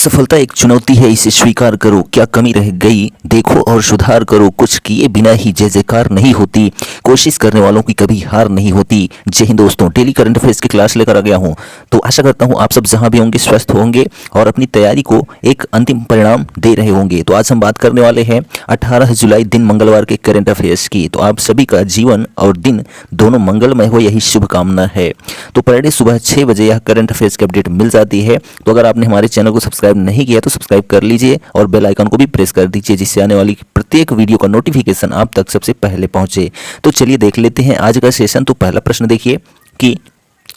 असफलता एक चुनौती है, इसे स्वीकार करो। क्या कमी रह गई देखो और सुधार करो। कुछ किए बिना ही जय जयकार नहीं होती, कोशिश करने वालों की कभी हार नहीं होती। जय हिंद दोस्तों, डेली करंट अफेयर्स की क्लास लेकर आ गया हूं। तो आशा करता हूं आप सब जहां भी होंगे स्वस्थ होंगे और अपनी तैयारी को एक अंतिम परिणाम दे रहे होंगे। तो आज हम बात करने वाले हैं 18 जुलाई दिन मंगलवार के करंट अफेयर्स की। तो आप सभी का जीवन और दिन दोनों मंगलमय हो, यही शुभकामना है। तो पर डे सुबह 6 बजे यह करंट अफेयर्स की अपडेट मिल जाती है। तो अगर आपने हमारे चैनल को सब्सक्राइब नहीं किया तो सब्सक्राइब कर लीजिए और बेल आइकन को भी प्रेस कर दीजिए, जिससे आने वाली प्रत्येक वीडियो का नोटिफिकेशन आप तक सबसे पहले पहुंचे। तो चलिए देख लेते हैं आज का सेशन। तो पहला प्रश्न देखिए कि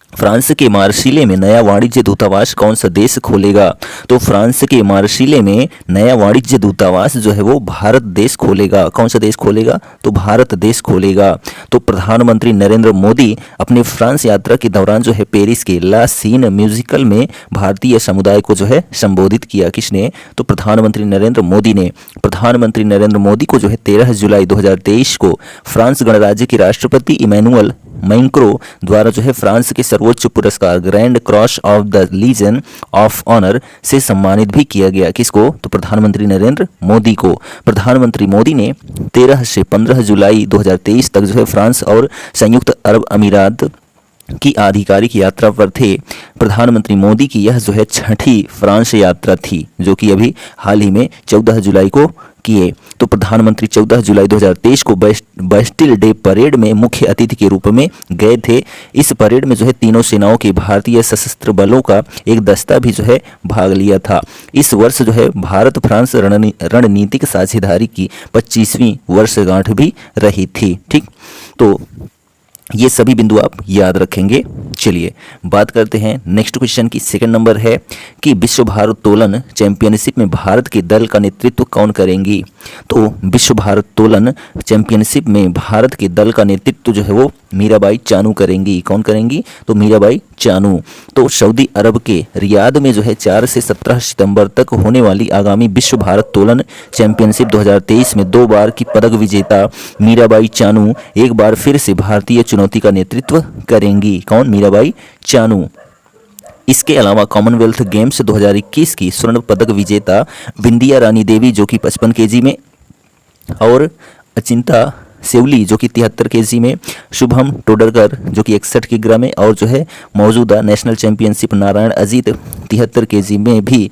फ्रांस के मार्सिले में नया वाणिज्य दूतावास कौन सा देश खोलेगा। तो फ्रांस के मार्सिले में नया वाणिज्य दूतावास जो है वो भारत देश खोलेगा। कौन सा देश खोलेगा? तो भारत देश खोलेगा। तो प्रधानमंत्री नरेंद्र मोदी अपने फ्रांस यात्रा के दौरान जो है पेरिस के ला सीन म्यूजिकल में भारतीय समुदाय को जो है संबोधित किया। किसने? तो प्रधानमंत्री नरेंद्र मोदी ने। प्रधानमंत्री नरेंद्र मोदी को जो है 13 जुलाई 2023 को फ्रांस गणराज्य के राष्ट्रपति इमैनुअल मैक्रों द्वारा जो है फ्रांस के सर्वोच्च पुरस्कार grand cross of the legion of honour से सम्मानित भी किया गया। किसको? तो प्रधानमंत्री नरेंद्र मोदी को। प्रधानमंत्री मोदी ने 13 से 15 जुलाई 2023 तक जो है फ्रांस और संयुक्त अरब अमीरात की आधिकारिक यात्रा पर थे। प्रधानमंत्री मोदी की यह जो है 6ठी फ्रांस यात्रा थी, जो कि अभी हाल ही में 14 जुलाई को किए। तो प्रधानमंत्री 14 जुलाई 2023 को बेस्टिल डे परेड में मुख्य अतिथि के रूप में गए थे। इस परेड में जो है तीनों सेनाओं के भारतीय सशस्त्र बलों का एक दस्ता भी जो है भाग लिया था। इस वर्ष जो है भारत फ्रांस रणनीतिक साझेदारी की 25वीं वर्षगांठ भी रही थी। ठीक, तो ये सभी बिंदु आप याद रखेंगे। चलिए बात करते हैं नेक्स्ट क्वेश्चन की। सेकंड नंबर है कि विश्व भारोत्तोलन चैंपियनशिप में भारत के दल का नेतृत्व कौन करेंगी। तो विश्व भारोत्तोलन चैंपियनशिप में भारत के दल का नेतृत्व जो है वो मीराबाई चानू करेंगी। कौन करेंगी? तो मीराबाई चानू। तो सऊदी अरब के रियाद में जो है 4 से 17 सितंबर तक होने वाली आगामी विश्व भारोत्तोलन चैंपियनशिप 2023 में 2 बार की पदक विजेता मीराबाई चानू एक बार फिर से भारतीय चुनौती का नेतृत्व करेंगी। कौन? मीराबाई चानू। इसके अलावा कॉमनवेल्थ गेम्स 2021 की स्वर्ण पदक विजेता बिंदिया रानी देवी जो कि 55 केजी में, और अचिंता सेवली जो कि 73 केजी में, शुभम टोडरकर जो कि 61 किग्रा में, और जो है मौजूदा national championship Narayan Ajit 73 KG में भी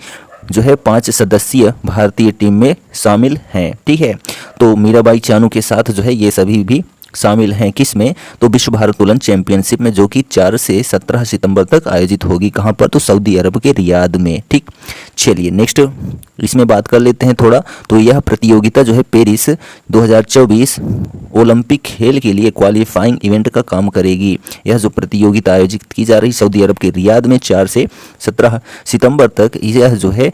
जो है 5 सदस्यीय भारतीय टीम में शामिल हैं। ठीक है, तो मीराबाई चानू के साथ जो है ये सभी भी शामिल हैं। किस में? तो विश्व भारोत्तोलन चैंपियनशिप में, जो कि 4 से 17 सितंबर तक आयोजित होगी। कहां पर? तो सऊदी अरब के रियाद में। ठीक, चलिए नेक्स्ट इसमें बात कर लेते हैं थोड़ा। तो यह प्रतियोगिता जो है पेरिस 2024 ओलंपिक खेल के लिए क्वालिफाइंग इवेंट का काम करेगी। यह जो प्रतियोगिता आयोजित की जा रही सऊदी अरब के रियाद में 4 से 17 सितंबर तक, यह जो है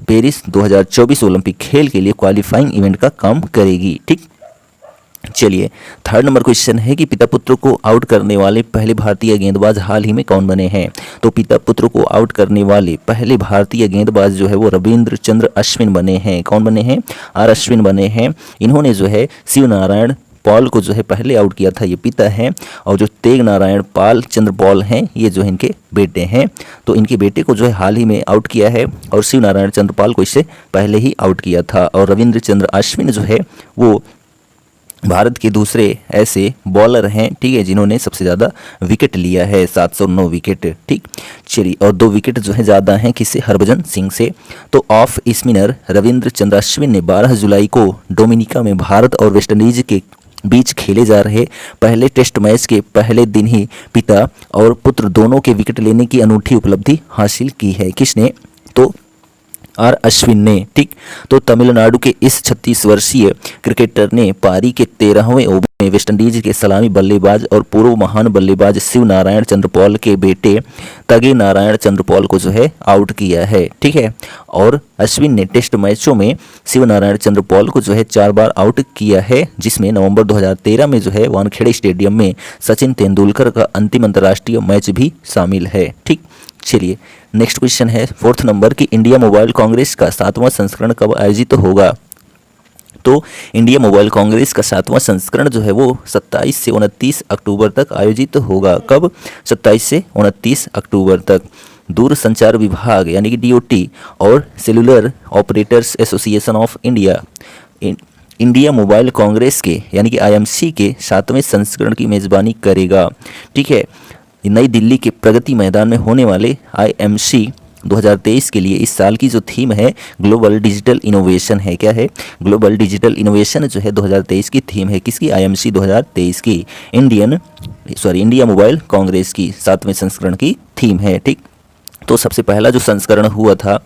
पेरिस 2024 ओलंपिक खेल के लिए क्वालिफाइंग इवेंट का काम करेगी। ठीक, चलिए थर्ड नंबर क्वेश्चन है कि पिता पुत्र को आउट करने वाले पहले भारतीय गेंदबाज हाल ही में कौन बने हैं। तो पिता पुत्र को आउट करने वाले पहले भारतीय गेंदबाज जो है वो रविंद्र चंद्र अश्विन बने हैं। कौन बने हैं? आर अश्विन बने हैं। इन्होंने जो है शिव नारायण पॉल को जो है पहले आउट किया था, ये पिता हैं। और जो तेग नारायण पाल चंद्र पॉल हैं, ये जो इनके बेटे हैं। तो इनके बेटे को जो है हाल ही में आउट किया है, और शिव नारायण चंद्र पाल को इससे पहले ही आउट किया था। और रविंद्र चंद्र अश्विन जो है वो भारत के दूसरे ऐसे बॉलर हैं, ठीक है, जिन्होंने सबसे ज़्यादा विकेट लिया है, 709 विकेट। ठीक, चलिए, और 2 विकेट जो है ज़्यादा हैं किससे? हरभजन सिंह से। तो ऑफ स्पिनर रविंद्र चंद्र अश्विन ने 12 जुलाई को डोमिनिका में भारत और वेस्टइंडीज के बीच खेले जा रहे पहले टेस्ट मैच के पहले दिन ही पिता और पुत्र दोनों के विकेट लेने की अनूठी उपलब्धि हासिल की है। किसने? तो आर अश्विन ने। ठीक, तो तमिलनाडु के इस 36 वर्षीय क्रिकेटर ने पारी के 13वें ओवर में वेस्टइंडीज के सलामी बल्लेबाज और पूर्व महान बल्लेबाज शिव नारायण चंद्र पॉल के बेटे तगे नारायण चंद्र पॉल को जो है आउट किया है। ठीक है, और अश्विन ने टेस्ट मैचों में शिव नारायण चंद्र पॉल को जो है 4 बार आउट किया है, जिसमें नवंबर 2013 में जो है वानखेड़े स्टेडियम में सचिन तेंदुलकर का अंतिम अंतर्राष्ट्रीय मैच भी शामिल है। ठीक, चलिए नेक्स्ट क्वेश्चन है 4th नंबर की इंडिया मोबाइल कांग्रेस का 7वां संस्करण कब आयोजित होगा। तो इंडिया मोबाइल कांग्रेस का 7वां संस्करण जो है वो 27 से 29 अक्टूबर तक आयोजित होगा। कब? 27 से 29 अक्टूबर तक। दूरसंचार विभाग यानी कि डीओटी और cellular operators association of India India mobile Congress के यानी कि आईएमसी के 7वें संस्करण की मेज़बानी करेगा। ठीक है, नई दिल्ली के प्रगति मैदान में होने वाले आईएमसी 2023 के लिए इस साल की जो थीम है ग्लोबल डिजिटल इनोवेशन है। क्या है? ग्लोबल डिजिटल इनोवेशन जो है 2023 की थीम है। किसकी? आईएमसी 2023 की इंडिया मोबाइल कांग्रेस की 7वें संस्करण की थीम है। ठीक, तो सबसे पहला जो संस्करण हुआ था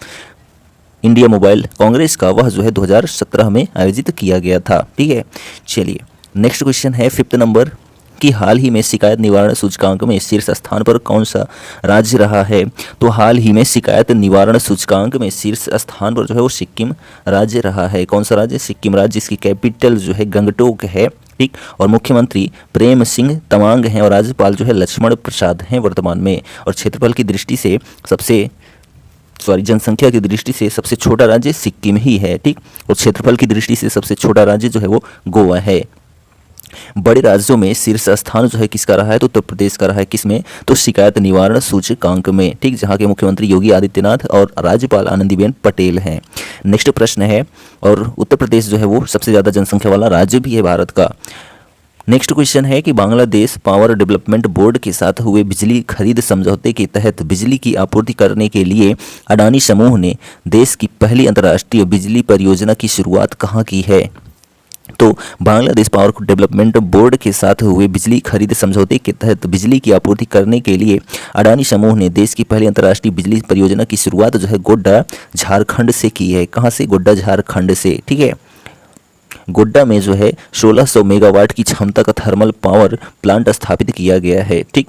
इंडिया मोबाइल कांग्रेस का वह जो है 2017 में आयोजित किया गया था। ठीक है, चलिए नेक्स्ट क्वेश्चन है 5th नंबर कि हाल ही में शिकायत निवारण सूचकांक में शीर्ष स्थान पर कौन सा राज्य रहा है? तो हाल ही में शिकायत निवारण सूचकांक में शीर्ष स्थान पर जो है वो सिक्किम राज्य रहा है। कौन सा राज्य? सिक्किम राज्य। इसकी कैपिटल जो है गंगटोक है। ठीक, और मुख्यमंत्री प्रेम सिंह तमांग हैं और राज्यपाल जो है लक्ष्मण प्रसाद हैं वर्तमान में। और क्षेत्रफल की दृष्टि से जनसंख्या की दृष्टि से सबसे छोटा राज्य सिक्किम ही है। ठीक, और क्षेत्रफल की दृष्टि से सबसे छोटा राज्य जो है वो गोवा है। बड़े राज्यों में शीर्ष स्थान जो है किसका रहा है? तो उत्तर प्रदेश का रहा है। किसमें? तो शिकायत निवारण सूचकांक में। ठीक, जहां के मुख्यमंत्री योगी आदित्यनाथ और राज्यपाल आनंदीबेन पटेल हैं। नेक्स्ट प्रश्न है, और उत्तर प्रदेश जो है वो सबसे ज़्यादा जनसंख्या वाला राज्य भी है भारत का। नेक्स्ट क्वेश्चन है कि बांग्लादेश पावर डेवलपमेंट बोर्ड के साथ हुए बिजली खरीद समझौते के तहत बिजली की आपूर्ति करने के लिए अडानी समूह ने देश की पहली अंतर्राष्ट्रीय बिजली परियोजना की शुरुआत कहाँ की है? तो बांग्लादेश पावर डेवलपमेंट बोर्ड के साथ हुए बिजली खरीद समझौते के तहत बिजली की आपूर्ति करने के लिए अडानी समूह ने देश की पहली अंतर्राष्ट्रीय बिजली परियोजना की शुरुआत जो है गोड्डा झारखंड से की है। कहाँ से? गोड्डा झारखंड से। ठीक है, गोड्डा में जो है 1600 मेगावाट की क्षमता का थर्मल पावर प्लांट स्थापित किया गया है। ठीक,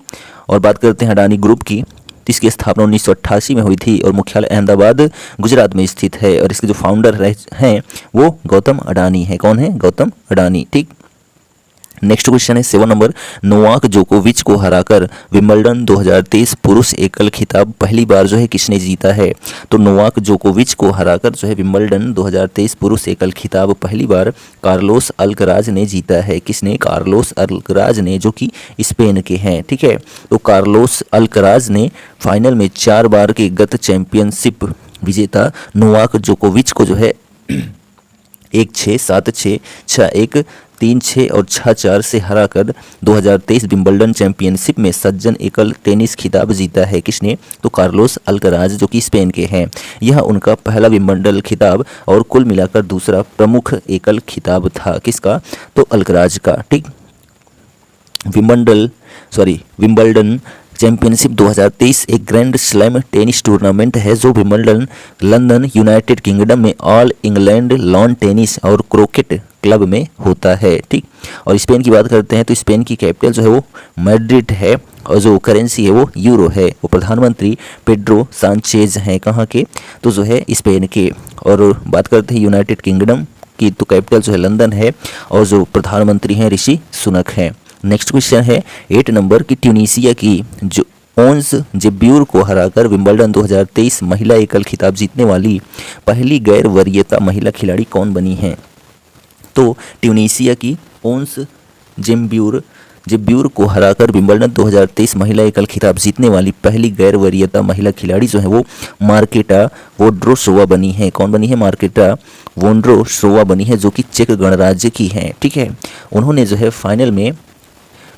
और बात करते हैं अडानी ग्रुप की, इसकी स्थापना 1988 में हुई थी और मुख्यालय अहमदाबाद गुजरात में स्थित है। और इसके जो फाउंडर हैं वो गौतम अडानी है। कौन है? गौतम अडानी। ठीक, नेक्स्ट क्वेश्चन है 7 नंबर, नोवाक जोकोविच को हराकर विंबलडन 2023 पुरुष एकल खिताब पहली बार जो है किसने जीता है? तो नोवाक जोकोविच को हराकर जो है विंबलडन 2023 पुरुष एकल खिताब पहली बार कार्लोस अल्कराज ने जीता है। किसने? कार्लोस अल्कराज ने, जो कि स्पेन के हैं। ठीक है, तो कार्लोस अल्कराज ने फाइनल में 4 बार के गत चैंपियनशिप विजेता नोवाक जोकोविच को जो है 1-6, 7-6, 6-1, 3-6 और 6-4 से हराकर 2023 विंबलडन चैंपियनशिप में सज्जन एकल टेनिस खिताब जीता है। किसने? तो कार्लोस अल्कराज, जो कि स्पेन के हैं। यह उनका पहला विंबलडन खिताब और कुल मिलाकर दूसरा प्रमुख एकल खिताब था। किसका? तो अल्कराज का। ठीक, विंबलडन चैंपियनशिप 2023 एक ग्रैंड स्लैम टेनिस टूर्नामेंट है जो विंबलडन, लंदन, यूनाइटेड किंगडम में ऑल इंग्लैंड लॉन टेनिस और क्रिकेट क्लब में होता है। ठीक, और स्पेन की बात करते हैं तो स्पेन की कैपिटल जो है वो मैड्रिड है और जो करेंसी है वो यूरो है। वो प्रधानमंत्री पेड्रो सांचेज हैं। कहाँ के? तो जो है स्पेन के। और बात करते हैं यूनाइटेड किंगडम की तो कैपिटल जो है लंदन है और जो प्रधानमंत्री हैं ऋषि सुनक हैं। नेक्स्ट क्वेश्चन है 8 नंबर की ट्यूनीसिया की जो ओन्स जेब्यूर को हराकर विंबलडन 2023 महिला एकल खिताब जीतने वाली पहली गैर वरीयता महिला खिलाड़ी कौन बनी है? तो ट्यूनीसिया की ओन्स जेब्यूर को हराकर विंबलडन 2023 महिला एकल खिताब जीतने वाली पहली गैर वरीयता महिला खिलाड़ी जो है वो मार्केटा वोंड्रोसोवा बनी है। कौन बनी है? मार्केटा वोंड्रोसोवा बनी है, जो कि चेक गणराज्य की हैं। ठीक है, उन्होंने जो है फाइनल में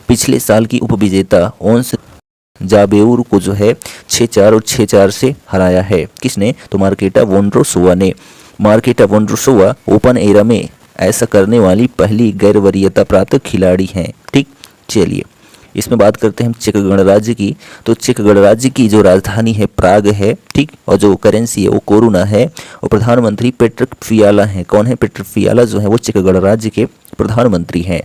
पिछले साल की उपविजेता ओन्स जाबेउर को जो है 6-4 और 6-4 से हराया है। किसने? तो मार्केटा वोंड्रोसोवा ने। मार्केटा वोंड्रोसोवा ओपन एरा में ऐसा करने वाली पहली गैर वरीयता प्राप्त खिलाड़ी हैं। ठीक, चलिए इसमें बात करते हैं हम चेक गणराज्य की। तो चेक गणराज्य की जो राजधानी है प्राग है। ठीक, और जो करेंसी है वो कोरोना है और प्रधानमंत्री पेट्र फियाला हैं। कौन है? पेट्र फियाला जो है वो चेक गणराज्य के प्रधानमंत्री हैं।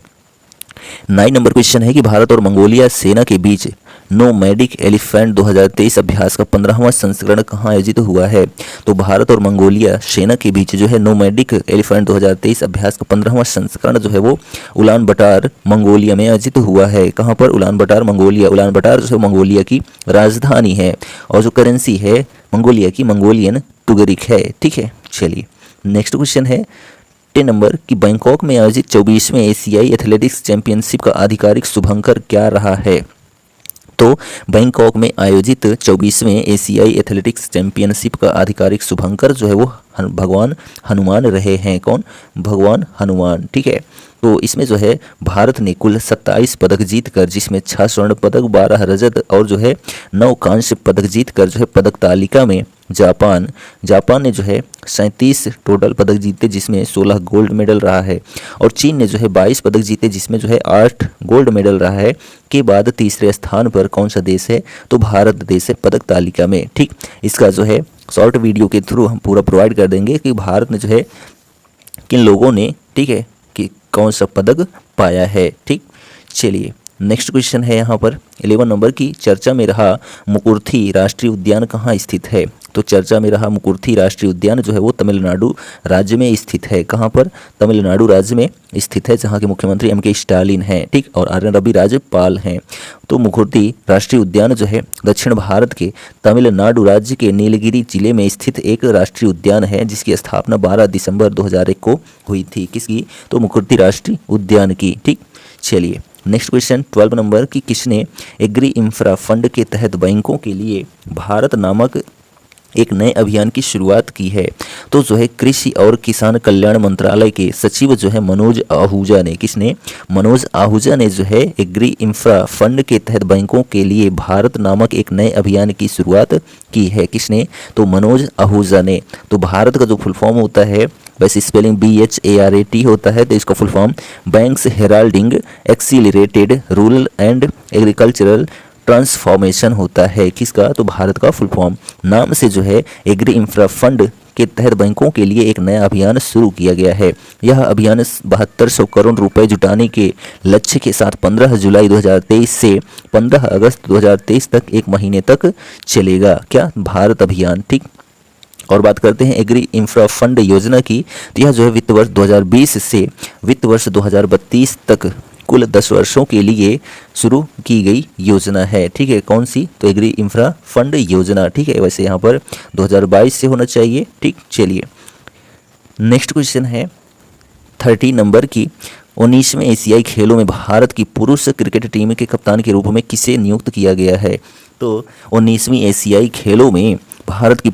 9 नंबर क्वेश्चन है कि भारत और मंगोलिया सेना के बीच नोमैडिक एलिफेंट 2023 अभ्यास का 15वां संस्करण कहाँ आयोजित हुआ है? तो भारत और मंगोलिया सेना के बीच जो है नोमैडिक एलिफेंट 2023 अभ्यास का 15वां संस्करण जो है वो उलान बटार मंगोलिया में आयोजित हुआ है। कहाँ पर? Ulaanbaatar Mongolia. Ulaanbaatar जो है मंगोलिया की राजधानी है और जो करेंसी है मंगोलिया की मंगोलियन टुगरिक है। ठीक है, चलिए नेक्स्ट क्वेश्चन है 10 नंबर कि बैंकॉक में आयोजित 24वें एशियाई एथलेटिक्स चैंपियनशिप का आधिकारिक शुभंकर क्या रहा है? तो बैंकॉक में आयोजित 24वें एशियाई एथलेटिक्स चैंपियनशिप का आधिकारिक शुभंकर जो है वो भगवान हनुमान रहे हैं। कौन? भगवान हनुमान। ठीक है, तो इसमें जो है भारत ने कुल 27 पदक जीतकर, जिसमें 6 स्वर्ण पदक, 12 रजत और जो है 9 कांस्य पदक जीतकर जो है पदक तालिका में जापान ने जो है 37 टोटल पदक जीते, जिसमें 16 गोल्ड मेडल रहा है। और चीन ने जो है 22 पदक जीते, जिसमें जो है 8 गोल्ड मेडल रहा है। के बाद तीसरे स्थान पर कौन सा देश है? तो भारत देश है पदक तालिका में। ठीक, इसका जो है शॉर्ट वीडियो के थ्रू हम पूरा प्रोवाइड कर देंगे कि भारत ने जो है किन लोगों ने, ठीक है, कि कौन सा पदक पाया है। ठीक, चलिए नेक्स्ट क्वेश्चन है यहाँ पर 11 नंबर की, चर्चा में रहा मुकुर्थी राष्ट्रीय उद्यान कहाँ स्थित है? तो चर्चा में रहा मुकुर्थी राष्ट्रीय उद्यान जो है वो तमिलनाडु राज्य में स्थित है। कहाँ पर? तमिलनाडु राज्य में स्थित है, जहाँ के मुख्यमंत्री M.K. स्टालिन हैं। ठीक, और आर.एन. रवि राज्यपाल हैं। तो मुकुर्थी राष्ट्रीय उद्यान जो है दक्षिण भारत के तमिलनाडु राज्य के नीलगिरी जिले में स्थित एक राष्ट्रीय उद्यान है, जिसकी स्थापना 12 दिसंबर 2001 को हुई थी। किसकी? तो मुकुर्थी राष्ट्रीय उद्यान की। ठीक, चलिए नेक्स्ट क्वेश्चन 12 नंबर की, किसने एग्री इंफ्रा फंड के तहत बैंकों के लिए भारत नामक एक नए अभियान की शुरुआत की है? तो जो है कृषि और किसान कल्याण मंत्रालय के सचिव जो है मनोज आहूजा ने, किसने? मनोज आहूजा ने जो है एग्री इंफ्रा फंड के तहत बैंकों के लिए भारत नामक एक नए अभियान की शुरुआत की है। किसने? तो मनोज आहूजा ने। तो भारत का जो फुल फॉर्म होता है, वैसे स्पेलिंग BHARAT होता है, तो इसका full form banks heralding accelerated rural and agricultural transformation होता है। किसका? तो भारत का फुल फॉर्म। नाम से जो है एग्री इंफ्रा फंड के तहत बैंकों के लिए एक नया अभियान शुरू किया गया है। यह अभियान 7200 करोड़ रुपए जुटाने के लक्ष्य के साथ 15 जुलाई 2023 से 15 अगस्त 2023 तक एक महीने तक चलेगा। क्या? भारत अभियान। ठीक, और बात करते हैं एग्री इंफ्रा फंड योजना की, तो यह जो है वित्त वर्ष 2020 से वित्त वर्ष 2032 तक कुल 10 वर्षों के लिए शुरू की गई योजना है। ठीक है, कौन सी? तो एग्री इंफ्रा फंड योजना। ठीक है, वैसे यहाँ पर 2022 से होना चाहिए। ठीक, चलिए नेक्स्ट क्वेश्चन है 13 नंबर की, 19वें एशियाई खेलों में भारत की पुरुष क्रिकेट टीम के कप्तान के रूप में किसे नियुक्त किया गया है? तो 19वीं एशियाई खेलों में भारत की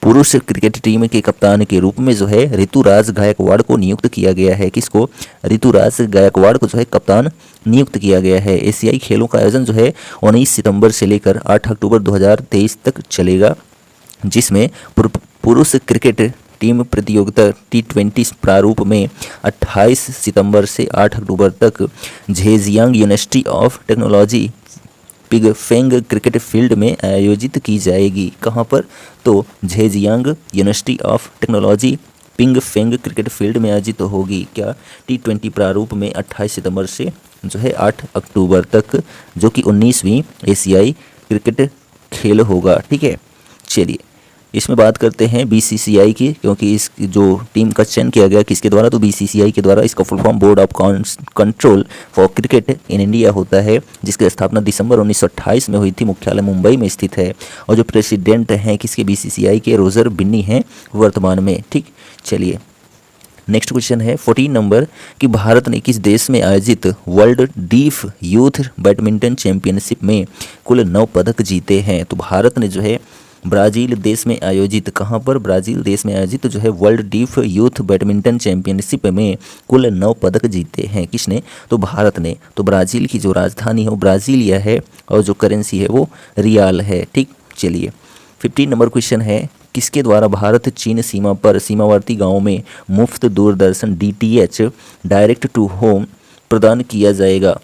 पुरुष क्रिकेट टीम के कप्तान के रूप में जो है ऋतुराज गायकवाड़ को नियुक्त किया गया है। किसको? ऋतुराज गायकवाड़ को जो है कप्तान नियुक्त किया गया है। एशियाई खेलों का आयोजन जो है 19 सितंबर से लेकर 8 अक्टूबर 2023 तक चलेगा, जिसमें पुरुष क्रिकेट टीम प्रतियोगिता T20 प्रारूप में 28 सितंबर से 8 अक्टूबर तक Zhejiang university of technology pig Feng cricket field में आयोजित की जाएगी। कहाँ पर? तो Zhejiang university of technology ping Feng cricket field में आयोजित होगी। क्या? T20 प्रारूप में 28 सितंबर से जो है 8 अक्टूबर तक, जो कि 19वीं एशियाई क्रिकेट खेल होगा। ठीक है, चलिए इसमें बात करते हैं BCCI की, क्योंकि इस जो टीम का चयन किया गया किसके द्वारा? तो BCCI के द्वारा। इसका full form board of control for cricket in India होता है, जिसकी स्थापना दिसंबर 1928 में हुई थी। मुख्यालय मुंबई में स्थित है, और जो प्रेसिडेंट हैं किसके? BCCI के रोजर बिन्नी हैं वर्तमान में। ठीक, चलिए नेक्स्ट क्वेश्चन है 14 नंबर कि भारत ने किस देश में आयोजित world deaf youth badminton championship में कुल 9 पदक जीते हैं? तो भारत ने जो है ब्राज़ील देश में आयोजित, कहाँ पर? ब्राज़ील देश में आयोजित जो है world deaf youth badminton championship में कुल 9 पदक जीते हैं। किसने? तो भारत ने। तो ब्राज़ील की जो राजधानी है वो ब्राज़ीलिया है, और जो करेंसी है वो रियाल है। ठीक, चलिए 15 नंबर क्वेश्चन है, किसके द्वारा भारत चीन सीमा पर सीमावर्ती गाँव में मुफ्त Doordarshan DTH direct to home प्रदान किया जाएगा?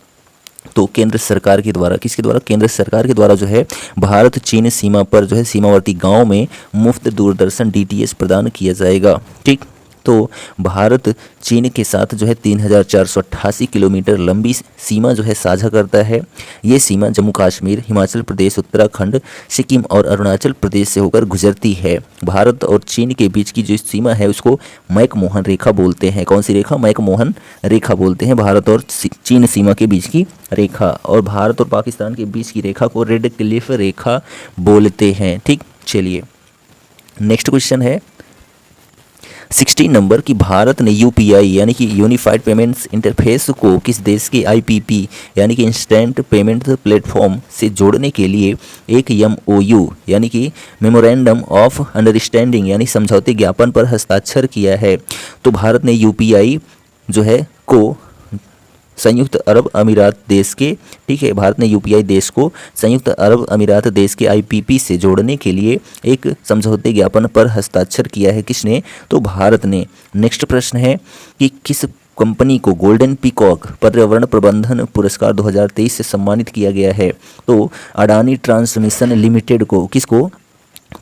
तो केंद्र सरकार के द्वारा। किसके द्वारा? केंद्र सरकार के द्वारा जो है भारत चीन सीमा पर जो है सीमावर्ती गांव में मुफ्त दूरदर्शन DTH प्रदान किया जाएगा। ठीक, तो भारत चीन के साथ जो है 3488 किलोमीटर लंबी सीमा जो है साझा करता है। ये सीमा जम्मू कश्मीर, हिमाचल प्रदेश, उत्तराखंड, सिक्किम और अरुणाचल प्रदेश से होकर गुजरती है। भारत और चीन के बीच की जो सीमा है उसको मैकमोहन रेखा बोलते हैं। कौन सी रेखा? मैकमोहन रेखा बोलते हैं भारत और चीन सीमा के बीच की रेखा। और भारत और पाकिस्तान के बीच की रेखा को रेड क्लिफ रेखा बोलते हैं। ठीक, चलिए नेक्स्ट क्वेश्चन है 16 नंबर कि भारत ने यूपीआई यानी कि यूनिफाइड पेमेंट्स इंटरफेस को किस देश के आईपीपी यानी कि इंस्टेंट पेमेंट प्लेटफॉर्म से जोड़ने के लिए एक एमओयू यानी कि मेमोरेंडम ऑफ अंडरस्टैंडिंग यानी समझौते ज्ञापन पर हस्ताक्षर किया है। तो भारत ने यूपीआई जो है को संयुक्त अरब अमीरात देश के, ठीक है, भारत ने यूपीआई देश को संयुक्त अरब अमीरात देश के आईपीपी से जोड़ने के लिए एक समझौते ज्ञापन पर हस्ताक्षर किया है। किसने? तो भारत ने। नेक्स्ट प्रश्न है कि किस कंपनी को गोल्डन पीकॉक पर्यावरण प्रबंधन पुरस्कार 2023 से सम्मानित किया गया है? तो अडानी ट्रांसमिशन लिमिटेड को। किसको?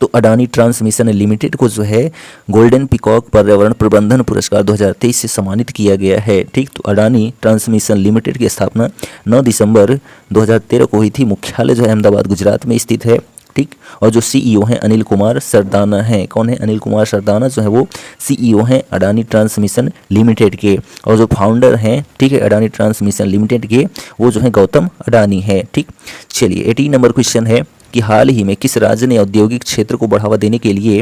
तो अडानी ट्रांसमिशन लिमिटेड को जो है गोल्डन पीकॉक पर्यावरण प्रबंधन पुरस्कार 2023 से सम्मानित किया गया है। ठीक, तो अडानी ट्रांसमिशन लिमिटेड की स्थापना 9 दिसंबर 2013 को हुई थी। मुख्यालय जो है अहमदाबाद गुजरात में स्थित है। ठीक, और जो सीईओ हैं अनिल कुमार सरदाना हैं। कौन है? अनिल कुमार सरदाना जो है वो सीईओ हैं अडानी ट्रांसमिशन लिमिटेड के। और जो फाउंडर हैं, ठीक है, अडानी ट्रांसमिशन लिमिटेड के, वो जो है गौतम अडानी है। ठीक, चलिए 18 नंबर क्वेश्चन है कि हाल ही में किस राज्य ने औद्योगिक क्षेत्र को बढ़ावा देने के लिए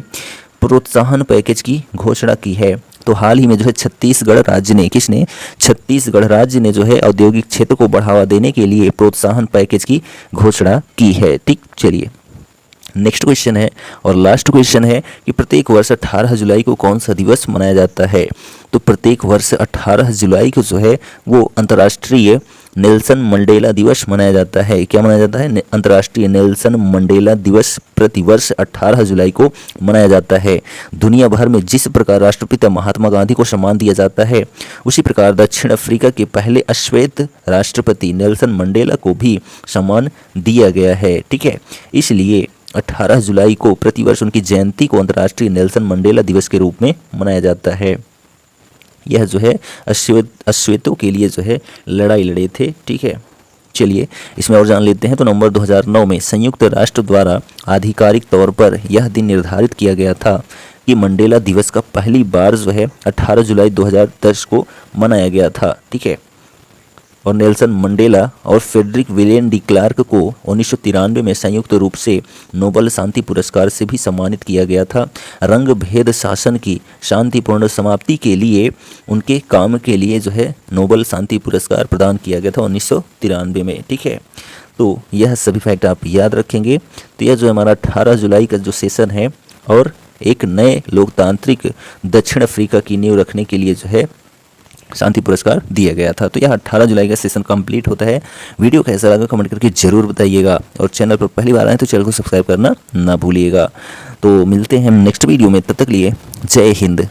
प्रोत्साहन पैकेज की घोषणा की है? तो हाल ही में जो है छत्तीसगढ़ राज्य ने, किसने? छत्तीसगढ़ राज्य ने जो है औद्योगिक क्षेत्र को बढ़ावा देने के लिए प्रोत्साहन पैकेज की घोषणा की है। ठीक, चलिए नेक्स्ट क्वेश्चन है और लास्ट क्वेश्चन है कि प्रत्येक वर्ष 18 जुलाई को कौन सा दिवस मनाया जाता है? तो प्रत्येक वर्ष 18 जुलाई को जो है वो अंतर्राष्ट्रीय नेल्सन मंडेला दिवस मनाया जाता है। क्या मनाया जाता है? अंतर्राष्ट्रीय नेल्सन मंडेला दिवस प्रतिवर्ष 18 जुलाई को मनाया जाता है। दुनिया भर में जिस प्रकार राष्ट्रपिता महात्मा गांधी को सम्मान दिया जाता है, उसी प्रकार दक्षिण अफ्रीका के पहले अश्वेत राष्ट्रपति नेल्सन मंडेला को भी सम्मान दिया गया है। ठीक है, इसलिए 18 जुलाई को प्रतिवर्ष उनकी जयंती को अंतर्राष्ट्रीय नेल्सन मंडेला दिवस के रूप में मनाया जाता है। यह जो है अश्वेतों के लिए जो है लड़ाई लड़े थे। ठीक है, चलिए इसमें और जान लेते हैं। तो नवंबर 2009 में संयुक्त राष्ट्र द्वारा आधिकारिक तौर पर यह दिन निर्धारित किया गया था कि मंडेला दिवस का पहली बार जो है 18 जुलाई 2010 को मनाया गया था। ठीक है, और नेल्सन मंडेला और फ्रेडरिक विलियम डी क्लार्क को 1993 में संयुक्त रूप से नोबेल शांति पुरस्कार से भी सम्मानित किया गया था। रंग भेद शासन की शांतिपूर्ण समाप्ति के लिए उनके काम के लिए जो है नोबेल शांति पुरस्कार प्रदान किया गया था 1993 में। ठीक है, तो यह सभी फैक्ट आप याद रखेंगे। तो यह जो हमारा 18 जुलाई का जो सेशन है और एक नए लोकतांत्रिक दक्षिण अफ्रीका की नींव रखने के लिए जो है शांति पुरस्कार दिया गया था। तो यह 18 जुलाई का सेशन कंप्लीट होता है। वीडियो कैसा लगा कमेंट करके जरूर बताइएगा और चैनल पर पहली बार आए तो चैनल को सब्सक्राइब करना ना भूलिएगा। तो मिलते हैं नेक्स्ट वीडियो में, तब तक लिए जय हिंद।